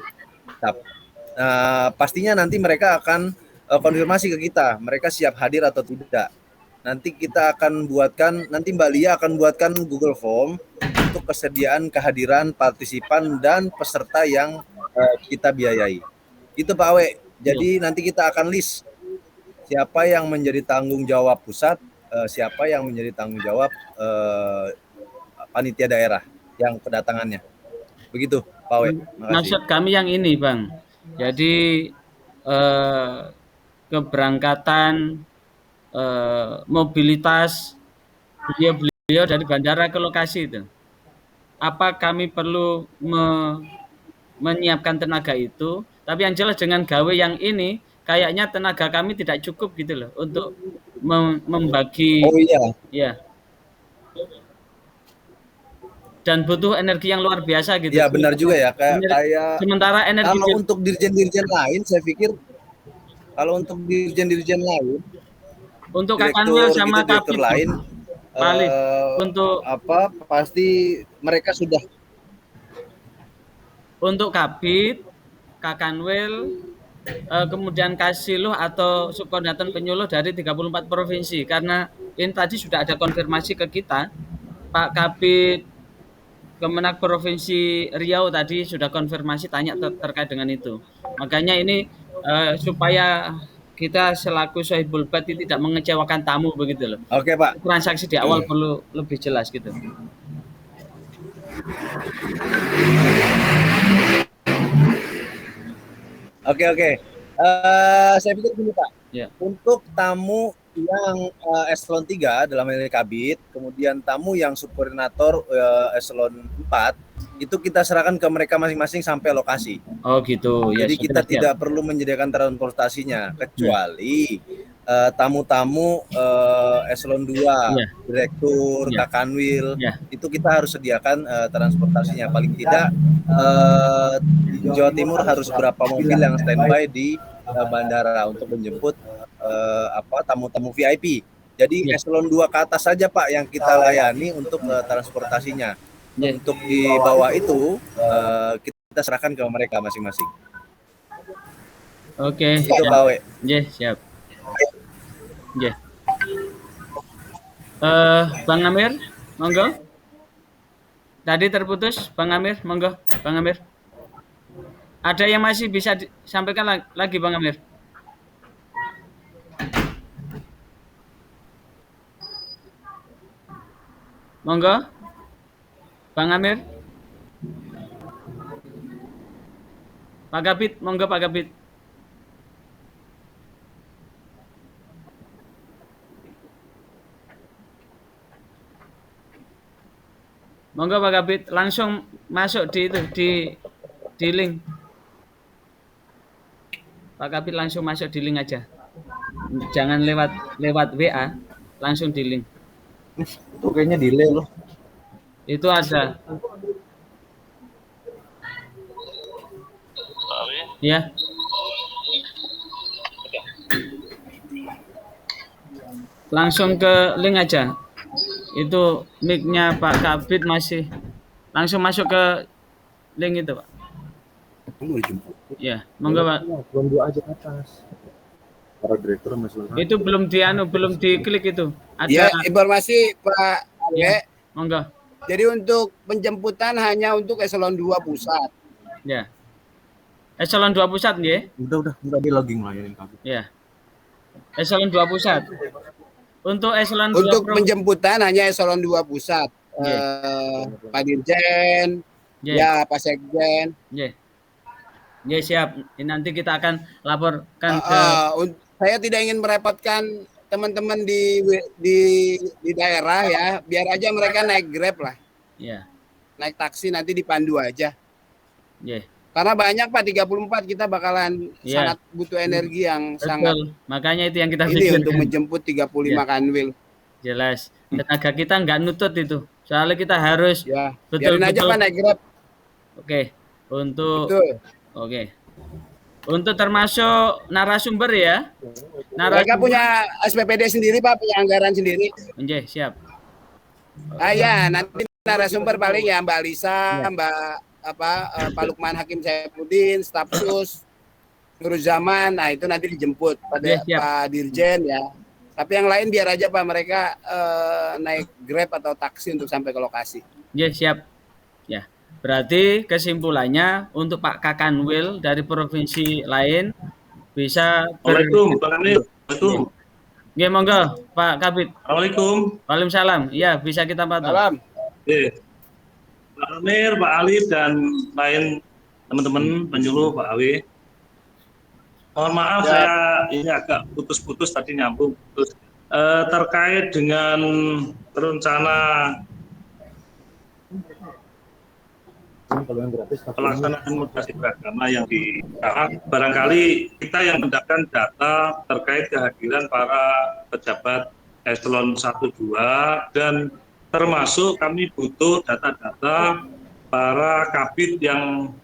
Pastinya nanti mereka akan konfirmasi ke kita, mereka siap hadir atau tidak. Nanti kita akan buatkan, nanti Mbak Lia akan buatkan Google Form untuk kesediaan kehadiran partisipan dan peserta yang kita biayai. Itu Pak We. Jadi nanti kita akan list siapa yang menjadi tanggung jawab pusat, siapa yang menjadi tanggung jawab panitia daerah yang kedatangannya. Begitu Pak We. Maksud kami yang ini Bang. Jadi keberangkatan, mobilitas beliau dari bandara ke lokasi itu. Apa kami perlu menyiapkan tenaga itu? Tapi yang jelas dengan gawe yang ini, kayaknya tenaga kami tidak cukup gitu loh untuk membagi. Oh iya. Ya. Dan butuh energi yang luar biasa gitu. Ya benar juga ya. Kayak sementara energi kalau untuk dirjen-dirjen lain, saya pikir kalau untuk dirjen-dirjen lain, untuk Kakanwil sama Kabit lain, untuk pasti mereka sudah. Untuk Kabit, Kakanwil, kemudian Kasiluh atau subkoordinator penyuluh dari 34 provinsi. Karena ini tadi sudah ada konfirmasi ke kita, Pak Kabit Kemenak Provinsi Riau tadi sudah konfirmasi tanya terkait dengan itu. Makanya ini supaya kita selaku Sohibul Bad tidak mengecewakan tamu begitu loh. Oke Pak. Transaksi di awal perlu lebih jelas gitu. Oke. Saya pikir gini Pak. Ya. Untuk tamu yang eselon 3 dalam hal ini Kabit, kemudian tamu yang subkoordinator eselon 4, itu kita serahkan ke mereka masing-masing sampai lokasi. Oh gitu. Jadi kita tidak perlu menyediakan transportasinya, kecuali tamu-tamu eselon 2, direktur, Kakanwil, itu kita harus sediakan transportasinya. Paling tidak Jawa Timur harus berapa mobil yang standby di bandara untuk menjemput tamu-tamu VIP. Jadi eselon 2 ke atas saja Pak yang kita layani untuk transportasinya. Untuk di bawah itu kita serahkan ke mereka masing-masing. Oke. Itu Pak We. Siap. Bang Amir, monggo. Tadi terputus, Bang Amir, monggo, Bang Amir. Ada yang masih bisa disampaikan lagi, Bang Amir? Monggo, Bang Amir. Pak Kabit, monggo Pak Kabit. Monggo Pak Kabit, langsung masuk di itu di link. Pak Kabit langsung masuk di link aja. Jangan lewat WA, langsung di link. Itu kayaknya delay loh. Itu ada. Ya. Langsung ke link aja. Itu mic-nya Pak Kabit masih langsung masuk ke link itu, Pak. Ya, monggo Pak. Belum aja ke atas. Para direktur masih. Itu belum diklik itu. Ada ya, informasi Pak ya, monggo. Jadi untuk penjemputan hanya untuk eselon 2 pusat. Ya. Eselon 2 pusat nggih? Udah di logging layanin Kabit. Ya. Eselon 2 pusat. Untuk eselon 2 untuk penjemputan hanya eselon 2 pusat. Pak Dirjen, ya Pak Sekjen. Ya siap. Nanti kita akan laporkan ke. Saya tidak ingin merepotkan teman-teman di daerah ya. Biar aja mereka naik Grab lah. Ya. naik taksi nanti dipandu aja. Yeah. Karena banyak Pak, 34 kita bakalan sangat butuh energi yang Betul. sangat. Makanya itu yang kita ini pikirkan. untuk menjemput 35 kanwil. Jelas. Tenaga kita nggak nutut itu. Soalnya kita harus biarin aja Pak naik Grab. Oke. Untuk Oke. Untuk termasuk narasumber ya. Mereka punya SPPD sendiri Pak, punya anggaran sendiri. Oke, siap. Ya, nanti narasumber paling ya Mbak Lisa, Mbak Pak Lukman Hakim Saifuddin, staf sus, Nur Zaman. Nah, itu nanti dijemput pada Pak Dirjen ya. Tapi yang lain biar aja Pak, mereka naik Grab atau taksi untuk sampai ke lokasi. Ya, siap. Ya. Berarti kesimpulannya untuk Pak Kakanwil dari provinsi lain bisa Assalamualaikum, Pak Amir. Assalamualaikum. Ya, monggo, Pak Kabit. Assalamualaikum. Waalaikumsalam. Iya, bisa kita pantau. Salam. Pak Amir, Pak Alif, dan lain teman-teman penyuluh Pak Awi. Mohon maaf saya ini agak putus-putus tadi nyambung. Terkait dengan rencana pelaksanaan moderasi beragama yang di barangkali kita yang mendapatkan data terkait kehadiran para pejabat eselon 1-2 dan termasuk kami butuh data-data para kabid yang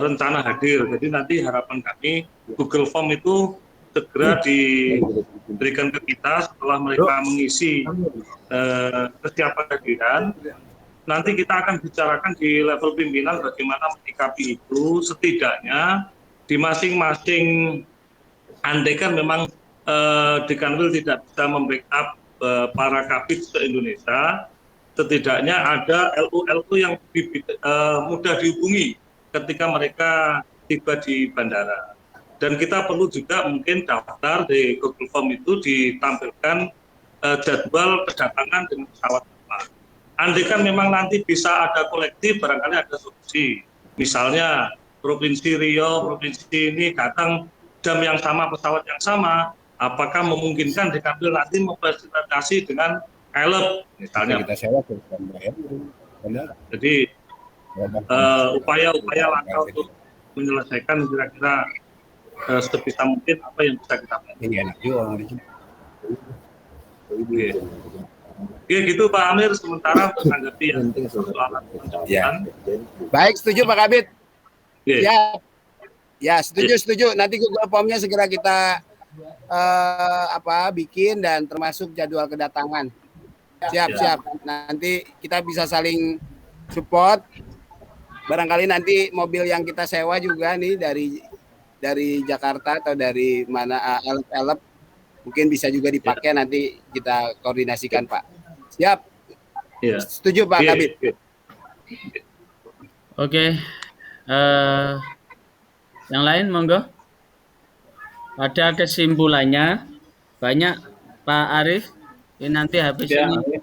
rencana hadir. Jadi nanti harapan kami Google Form itu segera diberikan ke kita setelah mereka mengisi kesiapan kehadiran. Nanti kita akan bicarakan di level pimpinan bagaimana menyikapi itu. Setidaknya di masing-masing, andaikan memang Dekanwil tidak bisa membackup para kabid se-Indonesia, setidaknya ada LU-LU yang mudah dihubungi ketika mereka tiba di bandara. Dan kita perlu juga mungkin daftar di Google Form itu ditampilkan jadwal kedatangan dengan pesawat terbang. Andaikan memang nanti bisa ada kolektif, barangkali ada solusi. Misalnya Provinsi Riau, provinsi ini datang jam yang sama, pesawat yang sama, apakah memungkinkan Dekanwil nanti memfasilitasi dengan pilot misalnya. Kita sewa jadi upaya-upaya langkah untuk menyelesaikan kira-kira sebisa mungkin apa yang bisa kita lakukan. Oke, gitu Pak Amir, sementara untuk menanggapi yang soalan penjelasan. Baik, setuju Pak Kabid. Ya, setuju. Nanti Google Form-nya segera kita bikin dan termasuk jadwal kedatangan. Siap. Nanti kita bisa saling support. Barangkali nanti mobil yang kita sewa juga nih dari Jakarta atau dari mana elep mungkin bisa juga dipakai, nanti kita koordinasikan Pak. Siap. Setuju Pak Kabid. Oke. Yang lain monggo. Pada kesimpulannya banyak Pak Arif, ini nanti habis ini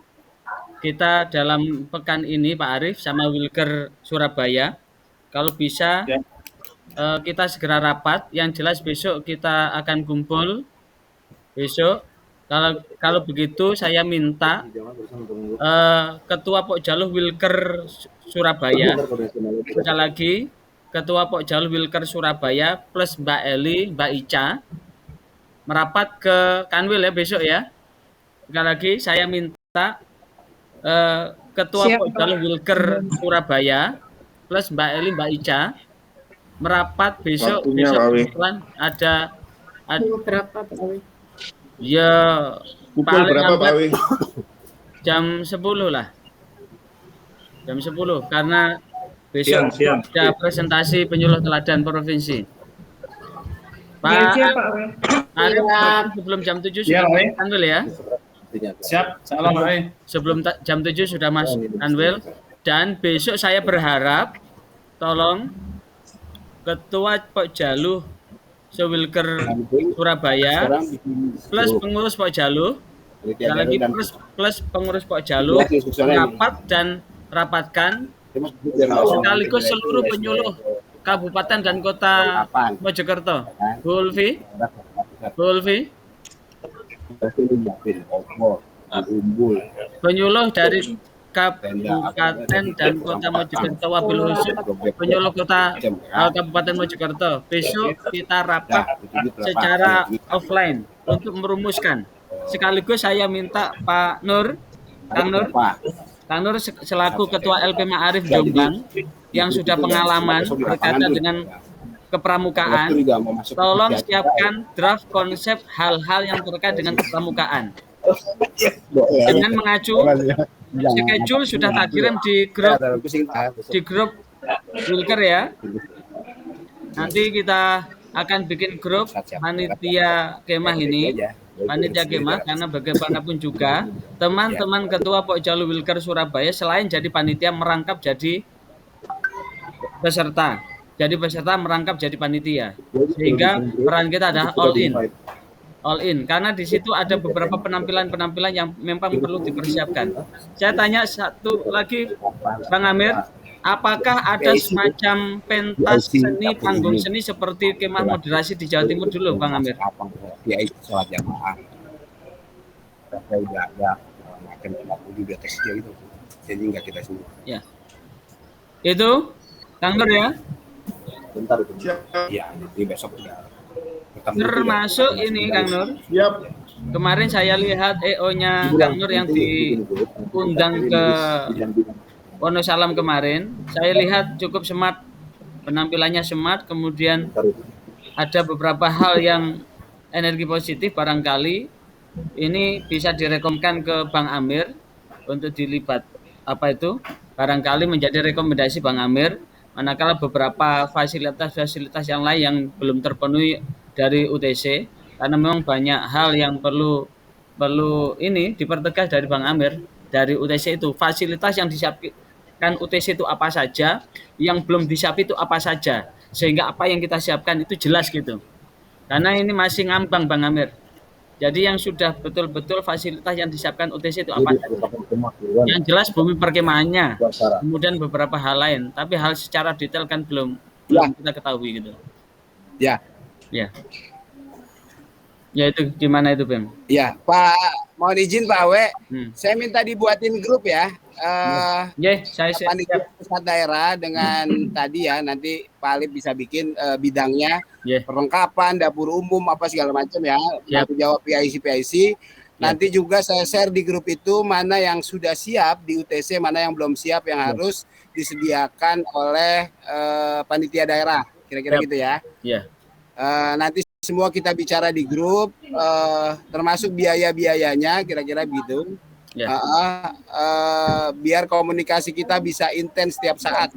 kita dalam pekan ini Pak Arif sama Wilker Surabaya, kalau bisa kita segera rapat. Yang jelas besok kita akan kumpul besok. Kalau begitu saya minta Ketua Pokjaluh Wilker Surabaya, sekali lagi Ketua Pokjaluh Wilker Surabaya plus Mbak Eli, Mbak Ica merapat ke Kanwil ya besok ya. Sekali lagi saya minta Ketua Pokjaluh Wilker Surabaya plus Mbak Eli, Mbak Ica merapat besok kebetulan ada berapa Pak Awi? Ya pukul berapa Pak Awi? Jam 10 lah. Jam 10 karena besok ada presentasi penyuluh teladan provinsi. Pak Arif, sebelum jam 7 sudah masuk Kanwil ya. Siap, salam Pak. Sebelum jam 7 sudah masuk Kanwil. Dan besok saya berharap tolong Ketua Pokjaluh Sewilker Surabaya plus pengurus Pokjaluh, lagi plus pengurus Pokjaluh rapat dan rapatkan sekaligus seluruh penyuluh kabupaten dan kota Mojokerto. Bu Ulfi, penyuluh Kabupaten dan Kota Mojokerto wabil khusus penyuluh Kota Kabupaten Mojokerto. Besok kita rapat secara offline untuk merumuskan. Sekaligus saya minta Pak Nur, Kang Nur selaku Ketua LP Ma'arif Jombang yang sudah pengalaman berkaitan dengan kepramukaan, tolong siapkan draft konsep hal-hal yang terkait dengan kepramukaan. Dengan mengacu schedule sudah tak kirim di grup Wilker ya. Nanti kita akan bikin grup panitia kemah ini, panitia kemah, karena bagaimanapun juga teman-teman ketua Pokjalu Wilker Surabaya selain jadi panitia merangkap jadi peserta. Jadi peserta merangkap jadi panitia. Sehingga peran kita adalah all in, karena di situ ada beberapa penampilan-penampilan yang memang perlu dipersiapkan. Saya tanya satu lagi, Bang Amir, apakah ada semacam pentas seni, panggung seni seperti kemah moderasi di Jawa Timur dulu, Bang Amir? Ya itu sholat jamaah. Saya udah makan di atas dia itu, jadi nggak kita semua. Ya, itu Kang Nur ya. Bentar itu. Ya, jadi besok udah. Termasuk ini Kang Nur. Kemarin saya lihat EO-nya Kang Nur yang diundang ke Wonosalam kemarin. Saya lihat cukup smart, penampilannya smart. Kemudian ada beberapa hal yang energi positif barangkali. Ini bisa direkomkan ke Bang Amir untuk dilibat barangkali menjadi rekomendasi Bang Amir. Manakala beberapa fasilitas yang lain yang belum terpenuhi dari UTC, karena memang banyak hal yang perlu ini dipertegas dari Bang Amir dari UTC itu, fasilitas yang disiapkan UTC itu apa saja, yang belum disiapkan itu apa saja, sehingga apa yang kita siapkan itu jelas gitu. Karena ini masih ngambang Bang Amir. Jadi yang sudah betul-betul fasilitas yang disiapkan UTC itu apa saja? Yang jelas bumi perkemahannya, kemudian beberapa hal lain. Tapi hal secara detail kan belum kita ketahui gitu. Ya. Ya itu gimana itu Bem? Ya Pak, mohon izin Pak Awe, saya minta dibuatin grup ya. Saya panitia pusat daerah dengan tadi ya, nanti Pak Alif bisa bikin bidangnya, perlengkapan, dapur umum, apa segala macam ya, jawab PIC. Nanti juga saya share di grup itu mana yang sudah siap di UTC, mana yang belum siap yang harus disediakan oleh panitia daerah, kira-kira gitu ya. Nanti semua kita bicara di grup, termasuk biaya-biayanya, kira-kira begitu. Biar komunikasi kita bisa intens setiap saat.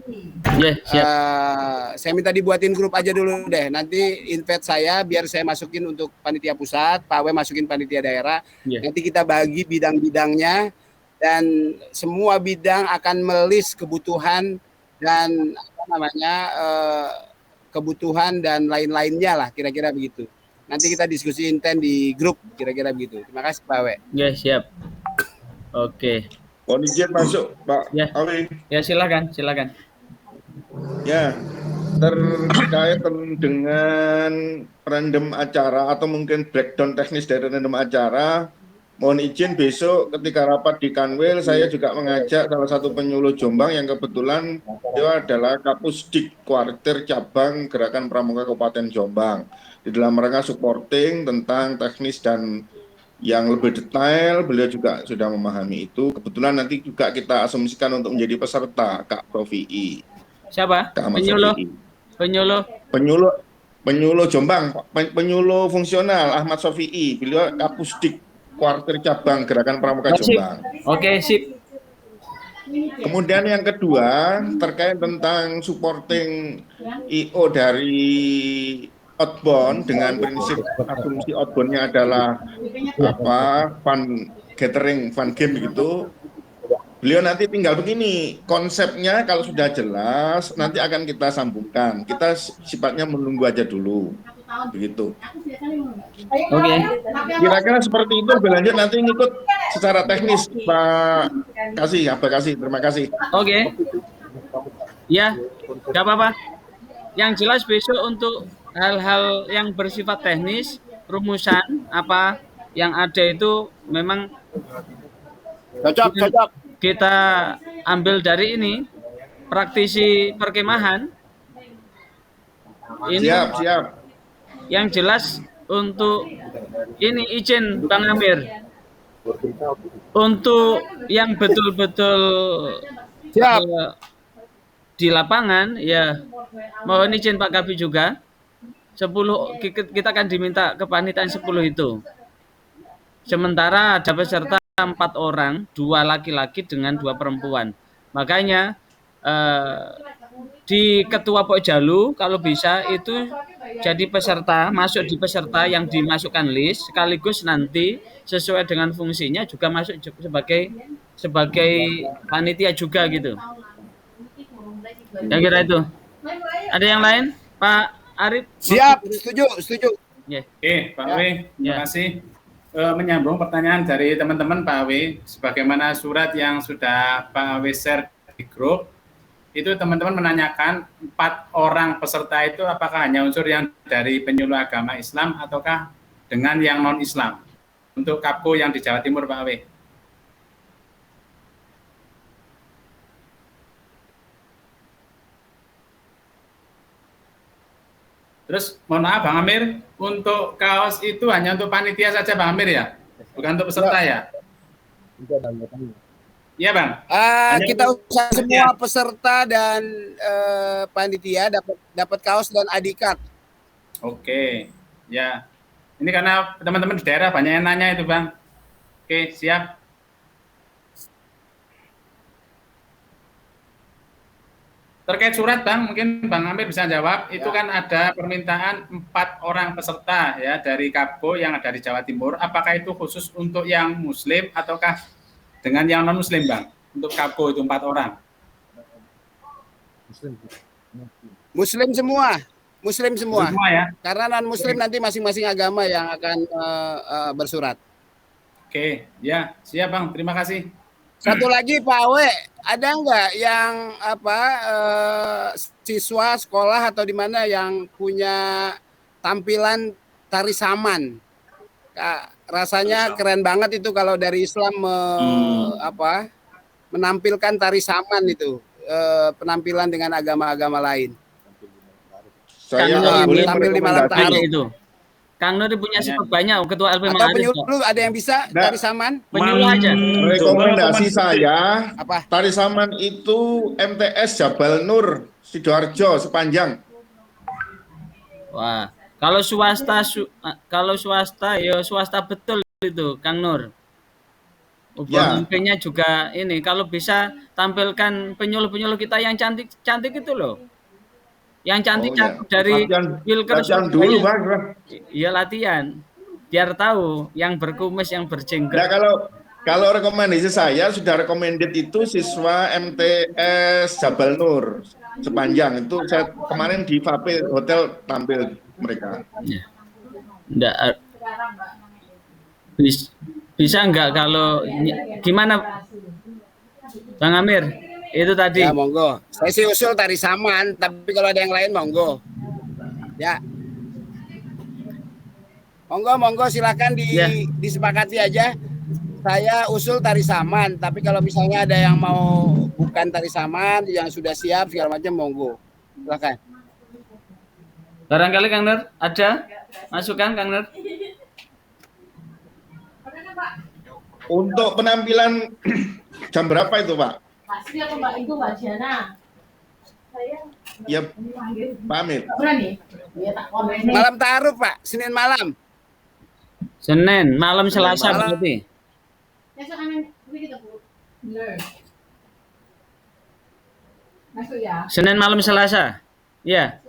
Saya minta dibuatin grup aja dulu deh. Nanti invite saya biar saya masukin untuk panitia pusat, Pak Awe masukin panitia daerah. Nanti kita bagi bidang-bidangnya dan semua bidang akan melis kebutuhan dan kebutuhan dan lain-lainnya lah, kira-kira begitu. Nanti kita diskusi intens di grup, kira-kira begitu. Terima kasih Pak Awe. Siap. Oke. Mohon izin masuk, Pak Awi. Ya silakan. Ya, terkait dengan random acara atau mungkin breakdown teknis dari random acara, mohon izin besok ketika rapat di Kanwil saya juga mengajak salah satu penyuluh Jombang yang kebetulan dia adalah Kapusdik Kuartir Cabang Gerakan Pramuka Kabupaten Jombang. Di dalam rangka supporting tentang teknis dan yang lebih detail, beliau juga sudah memahami itu. Kebetulan nanti juga kita asumsikan untuk menjadi peserta Kak Profi. Siapa? Penyuluh Jombang, penyuluh fungsional Ahmad Sofi'i. Beliau Kapusdik Kuartir Cabang Gerakan Pramuka Jombang. Oke, sip. Kemudian yang kedua terkait tentang supporting IO dari outbound dengan prinsip asumsi outboundnya adalah fun gathering, fun game gitu. Beliau nanti tinggal begini, konsepnya kalau sudah jelas nanti akan kita sambungkan. Kita sifatnya menunggu aja dulu, begitu. Oke. Kira-kira seperti itu. Lebih lanjut nanti ngikut secara teknis, Pak Kasih. Terima kasih. Oke. Ya, nggak apa-apa. Yang jelas besok untuk hal-hal yang bersifat teknis, rumusan apa yang ada itu memang cocok. kita ambil dari ini praktisi perkemahan. Ini Siap. Yang jelas untuk ini izin Bang Amir. Untuk yang betul-betul di lapangan ya mohon izin Pak Kabid juga 10 kita akan diminta kepanitiaan 10 itu. Sementara ada peserta 4 orang, 2 laki-laki dengan 2 perempuan. Makanya di Ketua Pokjalu kalau bisa itu jadi peserta, masuk di peserta yang dimasukkan list, sekaligus nanti sesuai dengan fungsinya juga masuk sebagai panitia juga gitu. Yang kira itu. Ada yang lain, Pak Arif? Siap, setuju. Yeah. Oke, Pak Awi, terima kasih. Menyambung pertanyaan dari teman-teman Pak Awi, sebagaimana surat yang sudah Pak Awi share di grup, itu teman-teman menanyakan 4 orang peserta itu apakah hanya unsur yang dari penyuluh agama Islam ataukah dengan yang non-Islam untuk Kapko yang di Jawa Timur, Pak Awi. Terus mohon maaf Bang Amir, untuk kaos itu hanya untuk panitia saja Bang Amir ya? Bukan untuk peserta ya? Iya Bang. Kita usaha semua peserta dan panitia dapat kaos dan ID card. Oke, ya. Ini karena teman-teman di daerah banyak yang nanya itu Bang. Oke, siap. Terkait surat Bang, mungkin Bang Amir bisa jawab. Itu kan ada permintaan 4 orang peserta ya dari Kapko yang ada di Jawa Timur. Apakah itu khusus untuk yang Muslim ataukah dengan yang non Muslim Bang? Untuk Kapko itu 4 orang. Muslim semua. Muslim semua ya. Karena non Muslim nanti masing-masing agama yang akan bersurat. Oke, ya siap Bang. Terima kasih. Satu lagi Pak Awe, ada nggak yang siswa sekolah atau di mana yang punya tampilan tari saman? Rasanya keren banget itu kalau dari Islam menampilkan tari saman itu, penampilan dengan agama-agama lain. Saya boleh tampil di malam taruh itu. Kang Nuri punya sifat banyak, Ketua LP Atau penyuluh ada yang bisa tari saman? Penyuluh aja. Rekomendasi saya, tari saman itu MTS Jabal Nur, Sidoarjo sepanjang. Wah, kalau swasta ya swasta betul itu Kang Nur. Mungkinnya juga ini kalau bisa tampilkan penyuluh-penyuluh kita yang cantik-cantik itu loh. Yang cantik dari Wilker dulu Bang. Iya latihan. Biar tahu yang berkumis, yang berjenggot. Nah, kalau rekomendasi saya sudah recommended itu siswa MTS Jabal Nur sepanjang itu saya kemarin di Vape Hotel tampil mereka. Enggak bisa enggak kalau gimana Bang Amir? Itu tadi. Ya monggo. Saya sih usul tari saman, tapi kalau ada yang lain monggo. Ya. Monggo silakan disepakati aja. Saya usul tari saman, tapi kalau misalnya ada yang mau bukan tari saman, yang sudah siap segala macam monggo. Silakan. Barangkali Kang Nur ada masukan Kang Nur? Untuk penampilan jam berapa itu Pak? Pasti aku Mbak itu Mbak Diana. Ya, Pak Amir. Malam taruh Pak, Senin malam. Senin malam Selasa berarti. Masuk ya. Senin malam Selasa. Iya.